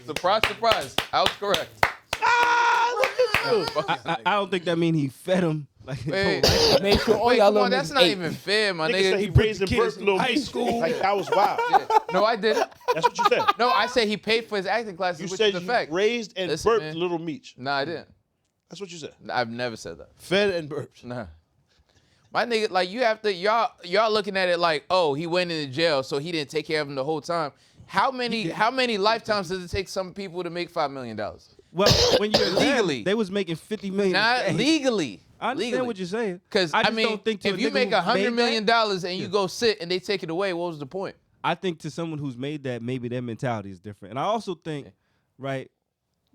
Surprise. I was correct. I don't think that means he fed him. Like, Make sure all Wait, y'all come little on, that's niggas not ate. even fair, my Nigga nigga. said he raised and birthed little high school. Like, that was wild. No, I didn't. That's what you said. No, I said he paid for his acting classes, You which said is the you fact. raised and Listen, birthed man. little Meech. No, I didn't. That's what you said. I've never said that. Fed and burped. Nah. My nigga, like, you have to, y'all looking at it like, oh, he went into jail, so he didn't take care of him the whole time. How many lifetimes does it take some people to make $5 million? well, when you're Legally. they was making $50 million. Not legally. I understand what you're saying. Because, I just mean, don't think to if a you nigga make who made $100 million that- and you go sit and they take it away, what was the point? I think to someone who's made that, maybe their mentality is different. And I also think, right,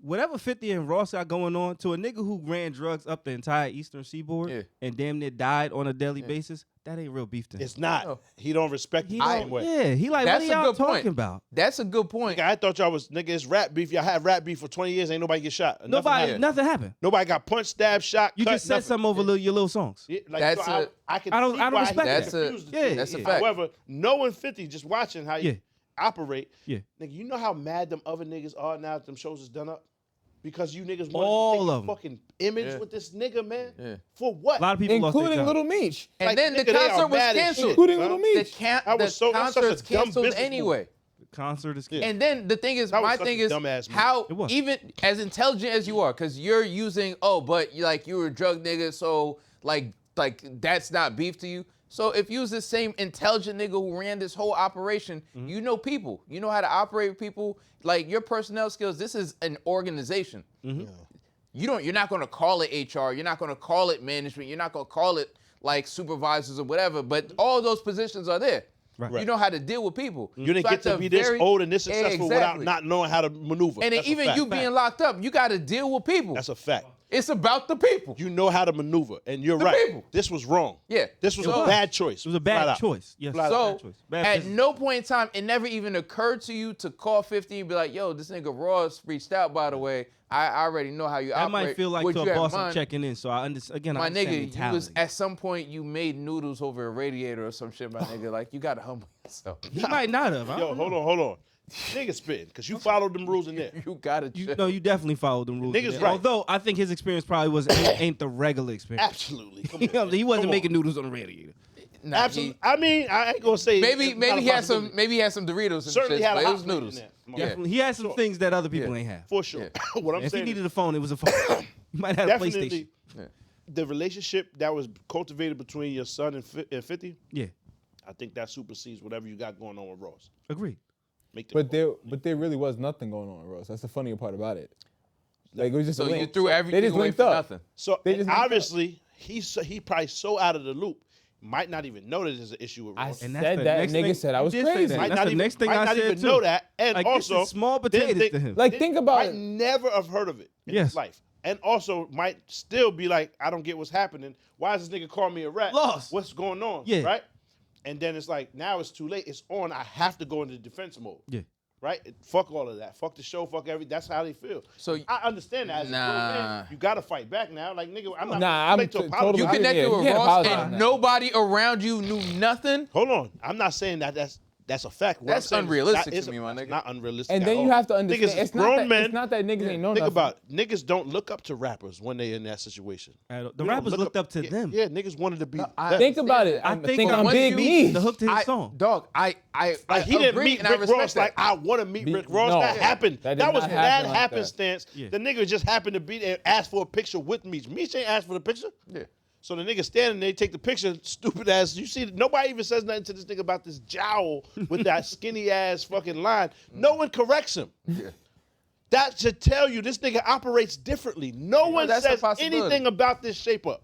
whatever 50 and Ross got going on, to a nigga who ran drugs up the entire Eastern Seaboard and damn near died on a daily basis, that ain't real beef to him. It's not. No. He don't respect the same way. Yeah, he like, That's what are a y'all good point. talking about? That's a good point. Nigga, I thought y'all was, nigga, it's rap beef. Y'all had rap beef for 20 years. Ain't nobody get shot. Nothing happened. Nobody got punched, stabbed, shot, You cut, just said nothing. something over your little songs. Yeah, like, That's so I can see I don't why respect he that. confused the Yeah, two. That's a yeah. fact. However, knowing 50, just watching how you operate, Yeah. nigga, you know how mad them other niggas are now that them shows is done up? Because you niggas All want to of take 'em. a fucking image with this nigga, man. Yeah. For what? A lot of people lost their Including job. Little Meech. And Like, then the nigga, they are concert was mad as canceled. shit, Including son. Little The, Meech. That such a concert's dumb canceled business anyway. The concert is And then the thing is, That was my such thing a is dumbass move. how It was. even as intelligent as you are, because you're using, but you were a drug nigga, so like that's not beef to you. So if you was the same intelligent nigga who ran this whole operation, you know people, you know how to operate with people, like your personnel skills. This is an organization. You're not gonna call it HR, you're not gonna call it management, you're not gonna call it like supervisors or whatever, but all those positions are there. Right. You know how to deal with people. You didn't So get at to the be this very- old and this successful without Exactly. not knowing how to maneuver. And then That's a even fact. you being locked up, you got to deal with people. That's a fact. It's about the people. You know how to maneuver, and you're The right. people. This was wrong. Yeah. This was So- a bad choice. It was a Flat bad out. choice. Yes. Flat out. So Bad choice. Bad at business. no point in time, it never even occurred to you to call 50 and be like, yo, this nigga Ross reached out, by the way. I already know how you That operate. might feel like What to you a have boss in I'm mind. checking in, so I understand. My understand nigga, you mentality. was at some point you made noodles over a radiator or some shit, my nigga. Like, you gotta humble yourself. He might not have. I Yo, don't know. hold on. Nigga spitting, because you followed them rules in there. You gotta chill. No, you definitely followed them rules. Niggas Yeah. right. Although I think his experience probably ain't the regular experience. Absolutely. Come You know what I'm on. saying? He wasn't Come on. making noodles on the radiator. Nah, Absolutely. I mean, I ain't gonna say Maybe it's not a he had some possibility. maybe he had some Doritos and Certainly shit, had a but it hot was plate in noodles. there. Yeah. Definitely. He had some things that other people ain't have. For sure. What I'm If he saying needed is a phone, it was a phone. You might have a PlayStation. definitely the relationship that was cultivated between your son and 50, Yeah, I think that supersedes whatever you got going on with Ross. agreed. Make the But there really was nothing going on, Ross. That's the funny part about it. Like, it was just So a you link. threw They everything just away linked for up. nothing. So They just linked up. obviously he probably so out of the loop, might not even know that there's an issue with I Ross. And said that's the that next nigga thing- said I you was did say crazy. that. might That's not the even, next thing might I not said even too. know that, and Like, this also is small didn't potatoes think- to him. Like, think about might it. never have heard of it in Yes. his life, and also might still be like, I don't get what's happening. Why is this nigga calling me a rat? Lost. What's going on? Yeah. Right. And then it's like, now it's too late. It's on. I have to go into defense mode. Yeah. Right? Fuck all of that. Fuck the show. Fuck everything. That's how they feel. So- I understand that. As a grown man, you gotta fight back now. Like, nigga, I'm not Nah, I'm late to totally- apologize. You I- connected yeah, with you can't Ross apologize and now. nobody around you knew nothing? Hold on. I'm not saying that that's a fact. What That's I'm saying is unrealistic that to me, my nigga. Not unrealistic. And at then you all. have to understand, Niggas is it's not, grown that, men. it's not that niggas ain't know Think nothing. about it. Niggas don't look up to rappers when they in that situation. The We don't rappers look looked up to yeah, them. Yeah, niggas wanted to be. Think about it. I I'm think thinking that I'm once Big you- Meech. the hook to his I, song. Dog, I Like, he didn't agree meet and I Rick respect Ross that. like, I want to meet Rick Ross. no. That happened. That That, did was not bad happen like that. happenstance. Yeah. The nigga just happened to be there and asked for a picture with Meech. Meech ain't asked for the picture. Yeah. So the nigga standing there, take the picture, stupid ass. You see, nobody even says nothing to this nigga about this jowl with that skinny ass fucking line. No one corrects him. Yeah. That should tell you this nigga operates differently. No one that's a says possibility. anything about this shape up.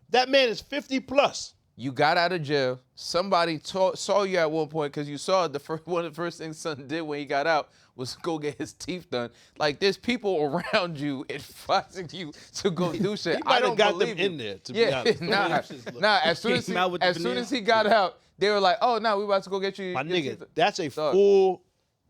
That man is 50 plus. You got out of jail. Somebody saw you at one point because you saw one of the first things son did when he got out was go get his teeth done. Like, there's people around you advising you to go do shit. He I might don't have got them believe you. in there, to be honest. Nah. As soon Came out with the veneer. as he got out, they were like, "Oh, no, we about to go get you." My your nigga, teeth." that's a Dog. full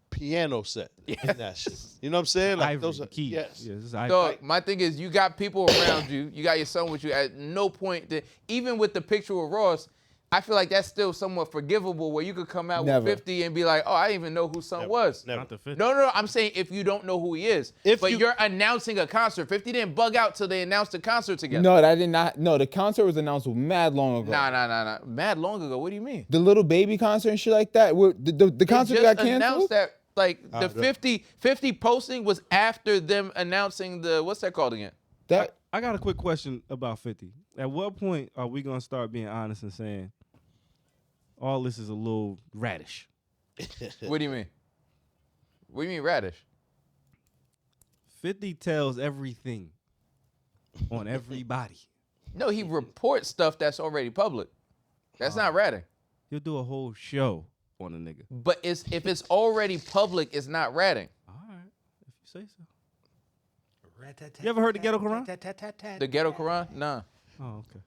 piano set. In that shit. You know what I'm saying? Like Ivory, those are keys. yes. Yeah, this is ivory. Dog, my thing is, you got people around you. You got your son with you. At no point, even with the picture with Ross, I feel like that's still somewhat forgivable where you could come out Never. with 50 and be like, oh, I didn't even know who son was. Never. Not the 50. No, I'm saying if you don't know who he is. But you're announcing a concert. 50 didn't bug out till they announced the concert together. No, that did not. No, the concert was announced mad long ago. Nah. Mad long ago. What do you mean? The little baby concert and shit like that. The concert got They just announced canceled. that, like, the 50 posting was after them announcing the, what's that called again? That I got a quick question about 50. At what point are we gonna start being honest and saying all this is a little radish? What do you mean? What do you mean radish? 50 tells everything on everybody. No, he reports stuff that's already public. That's not ratting. He'll do a whole show on a nigga. But if it's already public, it's not ratting. All right, if you say so. You ever heard the Ghetto Quran? The Ghetto Quran? Nah. Oh, okay.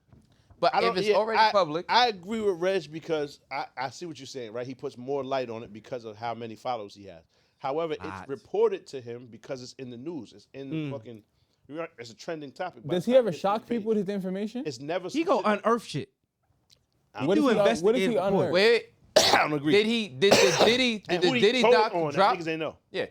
But if it's already public. I agree with Reg because I see what you're saying, right? He puts more light on it because of how many followers he has. However, it's reported to him because it's in the news. It's in the fucking, it's a trending topic. does he ever shock people with his information? It's never. He go unearth shit. What do is he investigative report. unearth? Wait. I don't agree. Did the Diddy doc drop? Niggas ain't know. Yeah.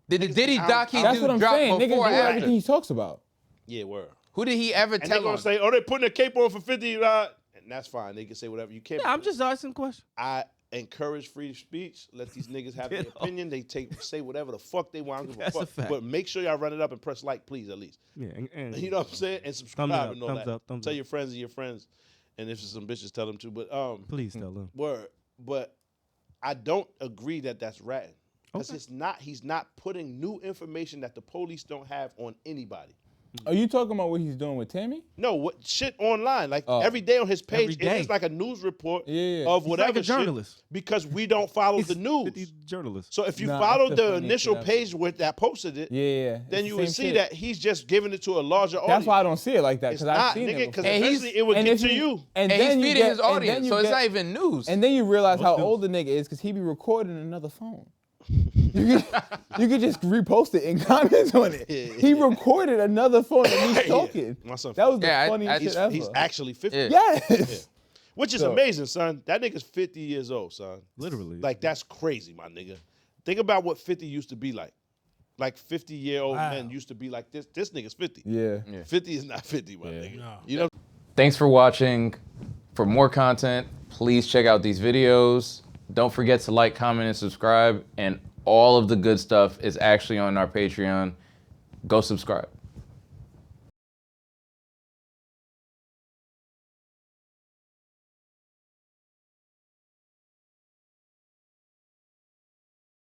Did the Diddy doc he That's what do I'm drop saying. Niggas before do or after? everything he talks about. Yeah, word. Who did he ever And tell they're gonna on? say, "Oh, they putting a cape on for 50." And that's fine. They can say whatever. You can't. Yeah, I'm just asking a question. I encourage free speech. Let these niggas have their opinion. They say whatever the fuck they want. I don't give a That's a fuck. fact. But make sure y'all run it up and press like, please, at least. Yeah, and You know what I'm saying? And subscribe Thumbs up, and all thumbs that. up, thumbs tell up. your friends and your friends. And if there's some bitches, tell them too. But please tell them. word. But I don't agree that that's ratting. Because it's not. He's not putting new information that the police don't have on anybody. Are you talking about what he's doing with Tammy? No, what shit online? Like every day on his page, Every day. it's like a news report of He's whatever like a journalist. shit. Because we don't follow the news. 50 journalists. So if you Nah, followed that's the the funniest initial shit ever. page where that posted it, Yeah. then It's you the would same see shit. that he's just giving it to a larger audience. That's why I don't see it like that It's because I've not, seen nigga, it because before. eventually it would And get if to you- you. And then he's you feeding get- his and then audience, you so it's get- not even news. And then you realize how What's old the nigga is because he be recording another phone. You could just repost it and comment on it. He recorded another phone and he's talking. My son- That was the Yeah, funniest shit ever. He's actually 50. Yeah. Yes. Which is So- amazing, son. That nigga's 50 years old, son. Literally. Like, that's crazy, my nigga. Think about what 50 used to be like. Like 50-year-old men used to be like this. This nigga's 50. Yeah. 50 is not 50, my nigga. No. You know? Thanks for watching. For more content, please check out these videos. Don't forget to like, comment, and subscribe. And all of the good stuff is actually on our Patreon. Go subscribe.